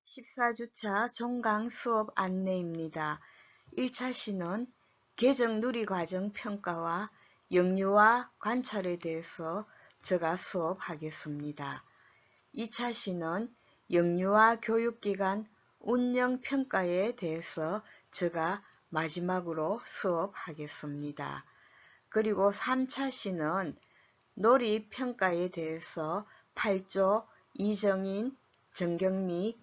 14주차 종강 수업 안내입니다. 1차 시는 개정 누리과정 평가와 영유아 관찰에 대해서 제가 수업하겠습니다. 2차 시는 영유아 교육기관 운영평가에 대해서 제가 마지막으로 수업하겠습니다. 그리고 3차 시는 놀이평가에 대해서 8조 이정인, 정경미,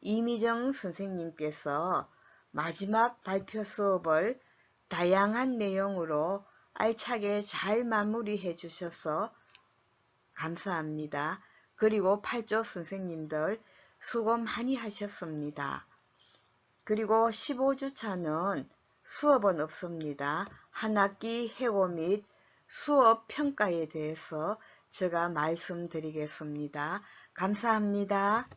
이미정 선생님께서 마지막 발표 수업을 다양한 내용으로 알차게 잘 마무리해 주셔서 감사합니다. 그리고 8조 선생님들 수고 많이 하셨습니다. 그리고 15주차는 수업은 없습니다. 한 학기 해고 및 수업 평가에 대해서 제가 말씀드리겠습니다. 감사합니다.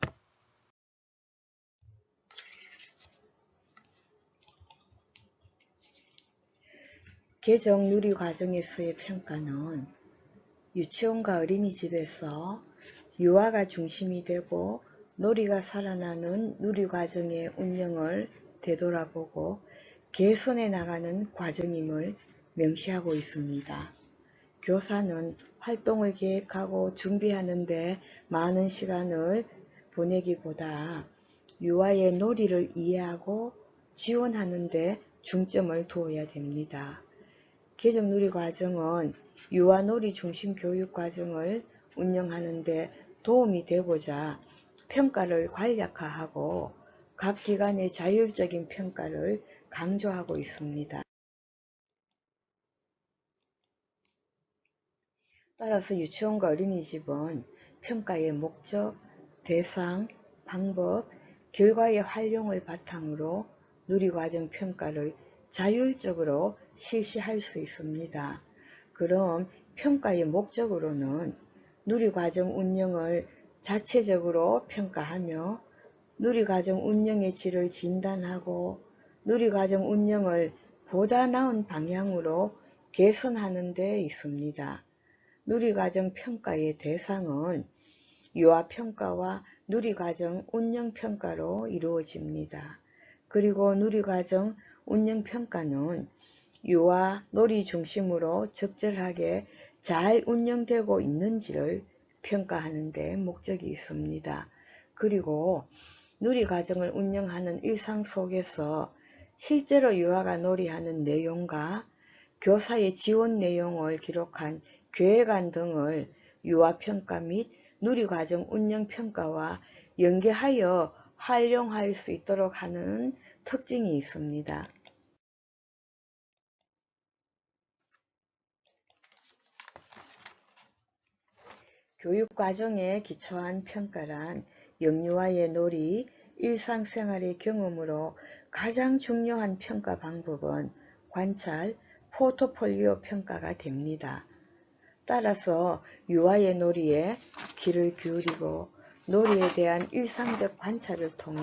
개정 누리 과정에서의 평가는 유치원과 어린이집에서 유아가 중심이 되고 놀이가 살아나는 누리 과정의 운영을 되돌아보고 개선해 나가는 과정임을 명시하고 있습니다. 교사는 활동을 계획하고 준비하는 데 많은 시간을 보내기보다 유아의 놀이를 이해하고 지원하는 데 중점을 두어야 됩니다. 개정 누리 과정은 유아 놀이 중심 교육 과정을 운영하는 데 도움이 되고자 평가를 간략화하고 각 기관의 자율적인 평가를 강조하고 있습니다. 따라서 유치원과 어린이집은 평가의 목적, 대상, 방법, 결과의 활용을 바탕으로 누리과정 평가를 자율적으로 실시할 수 있습니다. 그럼 평가의 목적으로는 누리과정 운영을 자체적으로 평가하며 누리과정 운영의 질을 진단하고 누리과정 운영을 보다 나은 방향으로 개선하는 데 있습니다. 누리과정 평가의 대상은 유아평가와 누리과정 운영평가로 이루어집니다. 그리고 누리과정 운영평가는 유아 놀이 중심으로 적절하게 잘 운영되고 있는지를 평가하는 데 목적이 있습니다. 그리고 누리과정을 운영하는 일상 속에서 실제로 유아가 놀이하는 내용과 교사의 지원 내용을 기록한 계획안 등을 유아평가 및 누리과정 운영평가와 연계하여 활용할 수 있도록 하는 특징이 있습니다. 교육과정에 기초한 평가란 영유아의 놀이, 일상생활의 경험으로 가장 중요한 평가 방법은 관찰, 포트폴리오 평가가 됩니다. 따라서 유아의 놀이에 귀를 기울이고 놀이에 대한 일상적 관찰을 통해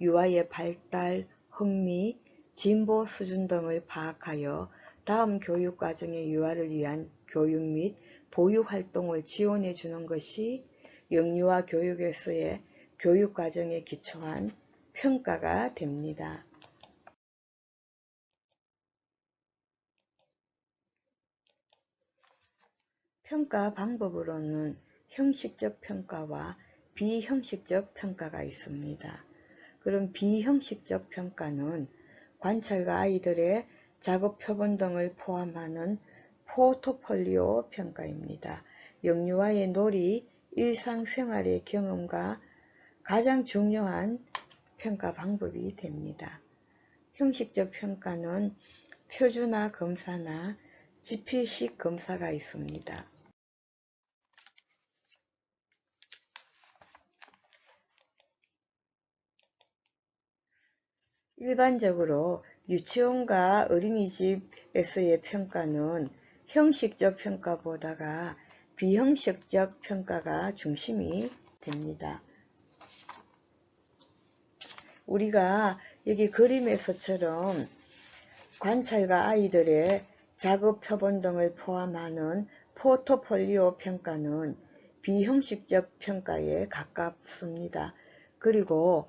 유아의 발달, 흥미, 진보 수준 등을 파악하여 다음 교육과정의 유아를 위한 교육 및 보육 활동을 지원해 주는 것이 영유아 교육에서의 교육과정에 기초한 평가가 됩니다. 평가 방법으로는 형식적 평가와 비형식적 평가가 있습니다. 그럼 비형식적 평가는 관찰과 아이들의 작업 표본 등을 포함하는 포트폴리오 평가입니다. 영유아의 놀이, 일상생활의 경험과 가장 중요한 평가 방법이 됩니다. 형식적 평가는 표준화 검사나 지필식 검사가 있습니다. 일반적으로 유치원과 어린이집에서의 평가는 형식적 평가보다가 비형식적 평가가 중심이 됩니다. 우리가 여기 그림에서처럼 관찰과 아이들의 작업 표본 등을 포함하는 포트폴리오 평가는 비형식적 평가에 가깝습니다. 그리고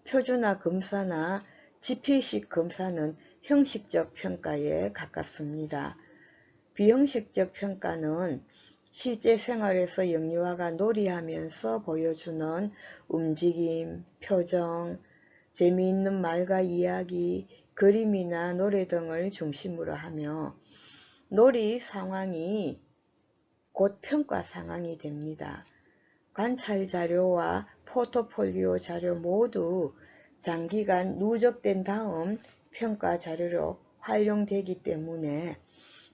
표준화 검사나 지필식 검사는 형식적 평가에 가깝습니다. 비형식적 평가는 실제 생활에서 영유아가 놀이하면서 보여주는 움직임, 표정, 재미있는 말과 이야기, 그림이나 노래 등을 중심으로 하며 놀이 상황이 곧 평가 상황이 됩니다. 관찰 자료와 포트폴리오 자료 모두 장기간 누적된 다음 평가 자료로 활용되기 때문에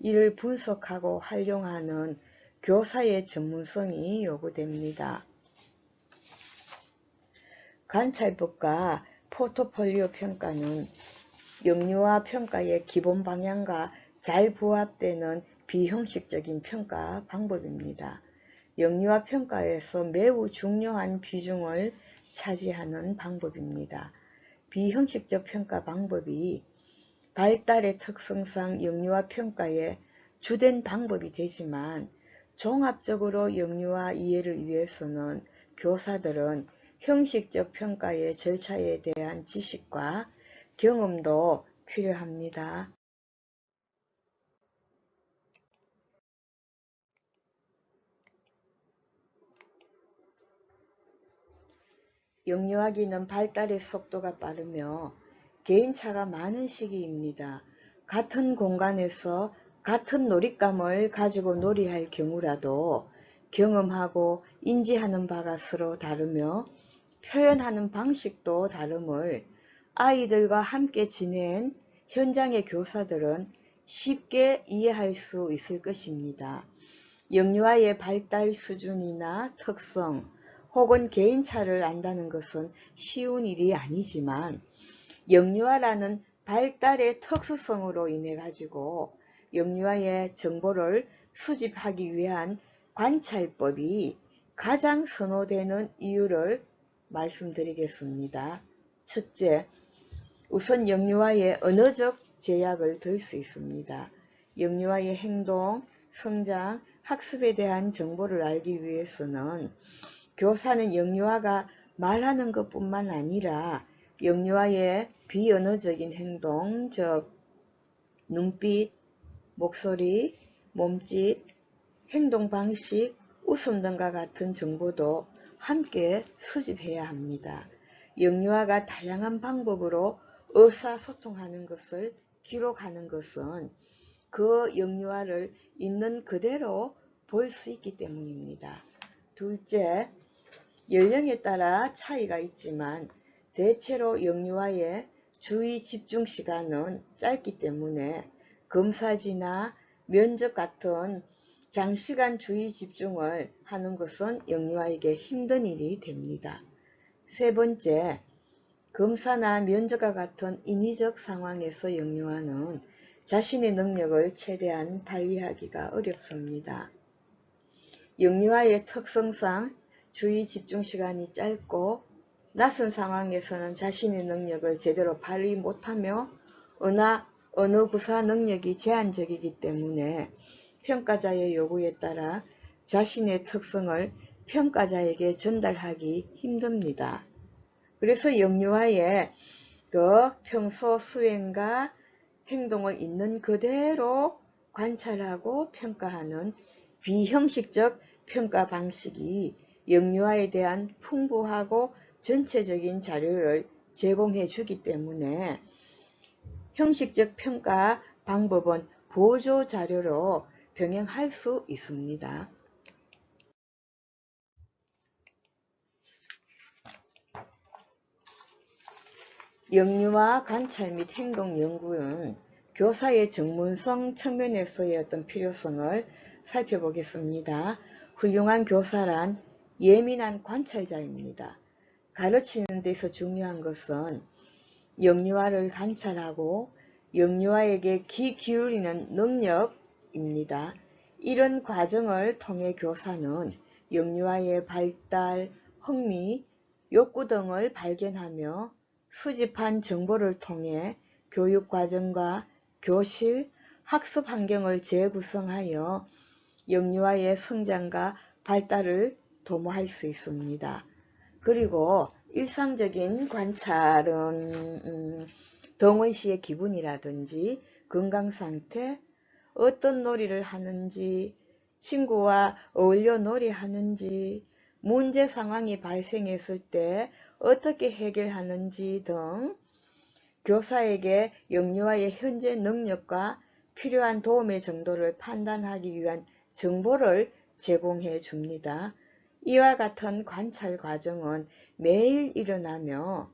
이를 분석하고 활용하는 교사의 전문성이 요구됩니다. 관찰법과 포트폴리오 평가는 영유아 평가의 기본 방향과 잘 부합되는 비형식적인 평가 방법입니다. 영유아 평가에서 매우 중요한 비중을 차지하는 방법입니다. 비형식적 평가 방법이 발달의 특성상 영유아 평가의 주된 방법이 되지만 종합적으로 영유아 이해를 위해서는 교사들은 형식적 평가의 절차에 대한 지식과 경험도 필요합니다. 영유아기는 발달의 속도가 빠르며 개인차가 많은 시기입니다. 같은 공간에서 같은 놀잇감을 가지고 놀이할 경우라도 경험하고 인지하는 바가 서로 다르며 표현하는 방식도 다름을 아이들과 함께 지낸 현장의 교사들은 쉽게 이해할 수 있을 것입니다. 영유아의 발달 수준이나 특성 혹은 개인차를 안다는 것은 쉬운 일이 아니지만 영유아라는 발달의 특수성으로 인해 가지고 영유아의 정보를 수집하기 위한 관찰법이 가장 선호되는 이유를 말씀드리겠습니다. 첫째, 우선 영유아의 언어적 제약을 들 수 있습니다. 영유아의 행동, 성장, 학습에 대한 정보를 알기 위해서는 교사는 영유아가 말하는 것뿐만 아니라 영유아의 비언어적인 행동, 즉 눈빛, 목소리, 몸짓, 행동 방식, 웃음 등과 같은 정보도 함께 수집해야 합니다. 영유아가 다양한 방법으로 의사소통하는 것을 기록하는 것은 그 영유아를 있는 그대로 볼 수 있기 때문입니다. 둘째, 연령에 따라 차이가 있지만 대체로 영유아의 주의 집중 시간은 짧기 때문에 검사지나 면접 같은 장시간 주의 집중을 하는 것은 영유아에게 힘든 일이 됩니다. 세 번째, 검사나 면접과 같은 인위적 상황에서 영유아는 자신의 능력을 최대한 발휘하기가 어렵습니다. 영유아의 특성상 주의 집중 시간이 짧고 낯선 상황에서는 자신의 능력을 제대로 발휘 못하며 언어 구사 능력이 제한적이기 때문에 평가자의 요구에 따라 자신의 특성을 평가자에게 전달하기 힘듭니다. 그래서 영유아의 평소 수행과 행동을 있는 그대로 관찰하고 평가하는 비형식적 평가 방식이 영유아에 대한 풍부하고 전체적인 자료를 제공해 주기 때문에 형식적 평가 방법은 보조 자료로 병행할 수 있습니다. 영유아 관찰 및 행동 연구는 교사의 전문성 측면에서의 어떤 필요성을 살펴보겠습니다. 훌륭한 교사란 예민한 관찰자입니다. 가르치는 데서 중요한 것은 영유아를 관찰하고 영유아에게 귀 기울이는 능력입니다. 이런 과정을 통해 교사는 영유아의 발달, 흥미, 욕구 등을 발견하며 수집한 정보를 통해 교육과정과 교실, 학습 환경을 재구성하여 영유아의 성장과 발달을 도모할 수 있습니다. 그리고 일상적인 관찰은 동원 씨의 기분이라든지 건강상태, 어떤 놀이를 하는지, 친구와 어울려 놀이하는지, 문제 상황이 발생했을 때 어떻게 해결하는지 등 교사에게 영유아의 현재 능력과 필요한 도움의 정도를 판단하기 위한 정보를 제공해 줍니다. 이와 같은 관찰 과정은 매일 일어나며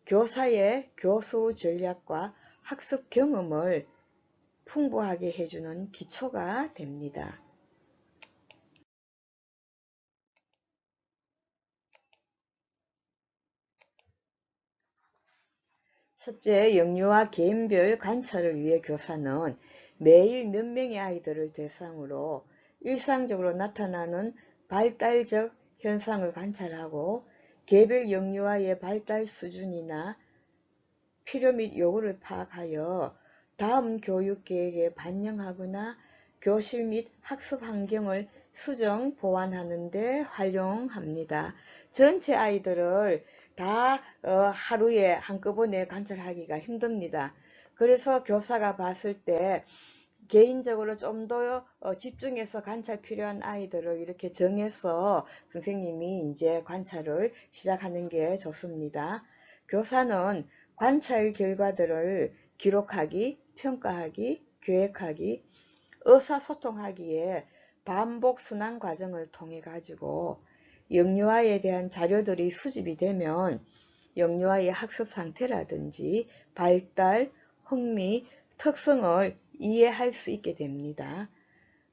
교사의 교수 전략과 학습 경험을 풍부하게 해주는 기초가 됩니다. 첫째, 영유아 개인별 관찰을 위해 교사는 매일 몇 명의 아이들을 대상으로 일상적으로 나타나는 발달적 현상을 관찰하고 개별 영유아의 발달 수준이나 필요 및 요구를 파악하여 다음 교육 계획에 반영하거나 교실 및 학습 환경을 수정, 보완하는 데 활용합니다. 전체 아이들을 다 하루에 한꺼번에 관찰하기가 힘듭니다. 그래서 교사가 봤을 때 개인적으로 좀 더 집중해서 관찰 필요한 아이들을 이렇게 정해서 선생님이 이제 관찰을 시작하는 게 좋습니다. 교사는 관찰 결과들을 기록하기, 평가하기, 계획하기, 의사소통하기에 반복 순환 과정을 통해 가지고 영유아에 대한 자료들이 수집이 되면 영유아의 학습 상태라든지 발달, 흥미, 특성을 이해할 수 있게 됩니다.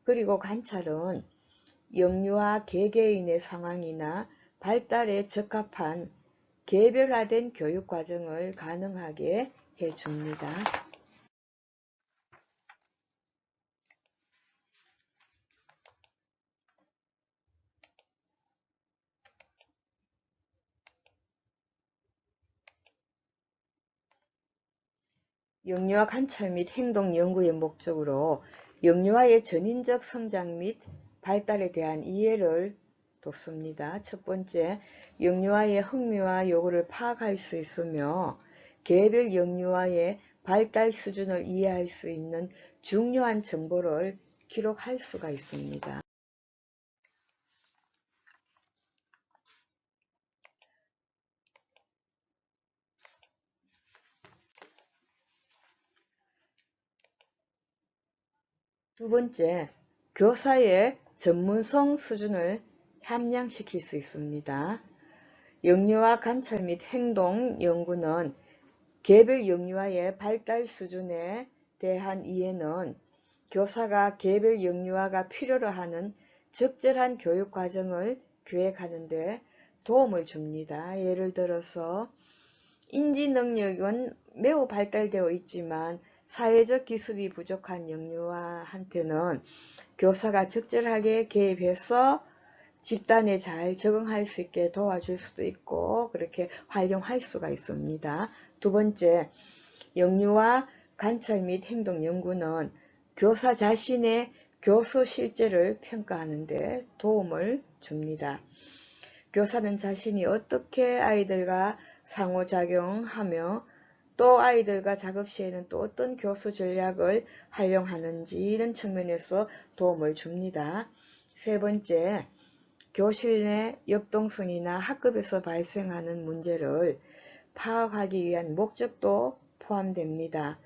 그리고 관찰은 영유아 개개인의 상황이나 발달에 적합한 개별화된 교육 과정을 가능하게 해줍니다. 영유아 관찰 및 행동 연구의 목적으로 영유아의 전인적 성장 및 발달에 대한 이해를 돕습니다. 첫 번째, 영유아의 흥미와 요구를 파악할 수 있으며 개별 영유아의 발달 수준을 이해할 수 있는 중요한 정보를 기록할 수가 있습니다. 두 번째, 교사의 전문성 수준을 함양시킬 수 있습니다. 영유아 관찰 및 행동 연구는 개별 영유아의 발달 수준에 대한 이해는 교사가 개별 영유아가 필요로 하는 적절한 교육 과정을 기획하는 데 도움을 줍니다. 예를 들어서 인지 능력은 매우 발달되어 있지만 사회적 기술이 부족한 영유아한테는 교사가 적절하게 개입해서 집단에 잘 적응할 수 있게 도와줄 수도 있고 그렇게 활용할 수가 있습니다. 두 번째, 영유아 관찰 및 행동 연구는 교사 자신의 교수 실제를 평가하는 데 도움을 줍니다. 교사는 자신이 어떻게 아이들과 상호작용하며 또 아이들과 작업 시에는 또 어떤 교수 전략을 활용하는지 이런 측면에서 도움을 줍니다. 세 번째, 교실 내 역동성이나 학급에서 발생하는 문제를 파악하기 위한 목적도 포함됩니다.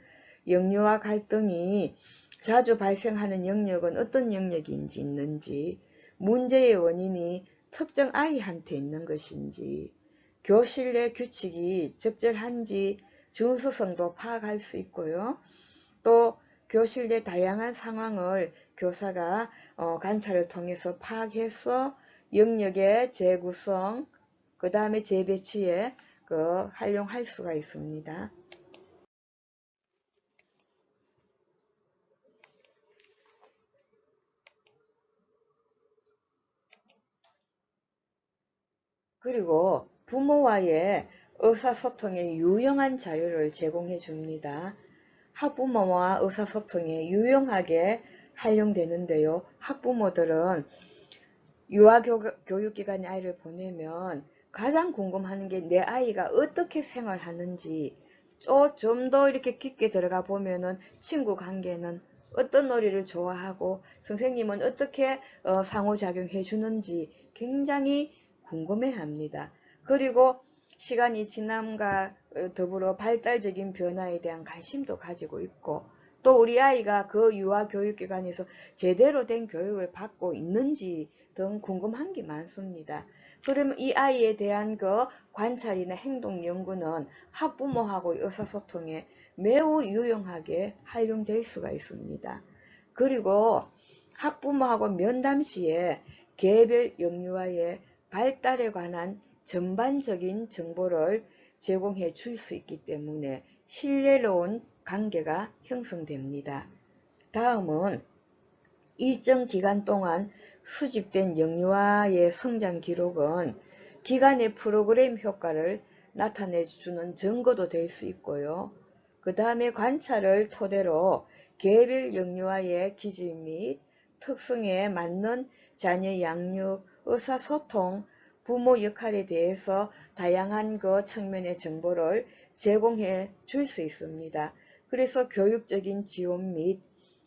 영유아 갈등이 자주 발생하는 영역은 어떤 영역인지 있는지, 문제의 원인이 특정 아이한테 있는 것인지, 교실 내 규칙이 적절한지 준수성도 파악할 수 있고요. 또 교실 내 다양한 상황을 교사가 관찰을 통해서 파악해서 영역의 재구성, 그 다음에 재배치에 활용할 수가 있습니다. 그리고 부모와의 의사소통에 유용한 자료를 제공해 줍니다. 학부모와 의사소통에 유용하게 활용되는데요. 학부모들은 유아교육기관에 아이를 보내면 가장 궁금한 게 내 아이가 어떻게 생활하는지, 또 좀 더 이렇게 깊게 들어가 보면은 친구 관계는 어떤 놀이를 좋아하고 선생님은 어떻게 상호작용해 주는지 굉장히 궁금해 합니다. 그리고 시간이 지남과 더불어 발달적인 변화에 대한 관심도 가지고 있고, 또 우리 아이가 그 유아교육기관에서 제대로 된 교육을 받고 있는지 등 궁금한 게 많습니다. 그러면 이 아이에 대한 그 관찰이나 행동 연구는 학부모하고 의사소통에 매우 유용하게 활용될 수가 있습니다. 그리고 학부모하고 면담 시에 개별 영유아의 발달에 관한 전반적인 정보를 제공해 줄 수 있기 때문에 신뢰로운 관계가 형성됩니다. 다음은 일정 기간 동안 수집된 영유아의 성장 기록은 기간의 프로그램 효과를 나타내주는 증거도 될 수 있고요. 그 다음에 관찰을 토대로 개별 영유아의 기질 및 특성에 맞는 자녀 양육, 의사소통, 부모 역할에 대해서 다양한 그 측면의 정보를 제공해 줄 수 있습니다. 그래서 교육적인 지원 및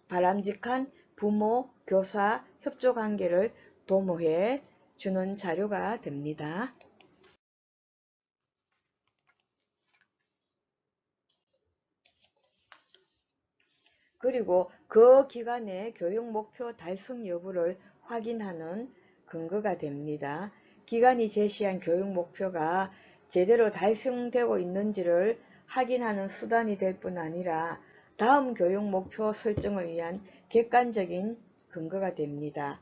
바람직한 부모, 교사 협조 관계를 도모해 주는 자료가 됩니다. 그리고 그 기간의 교육 목표 달성 여부를 확인하는 근거가 됩니다. 기관이 제시한 교육 목표가 제대로 달성되고 있는지를 확인하는 수단이 될 뿐 아니라 다음 교육 목표 설정을 위한 객관적인 근거가 됩니다.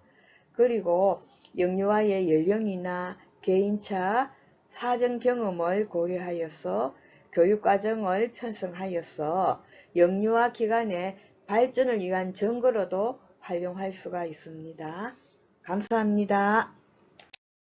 그리고 영유아의 연령이나 개인차, 사정 경험을 고려하여서 교육과정을 편성하여서 영유아 기간의 발전을 위한 증거로도 활용할 수가 있습니다. 감사합니다.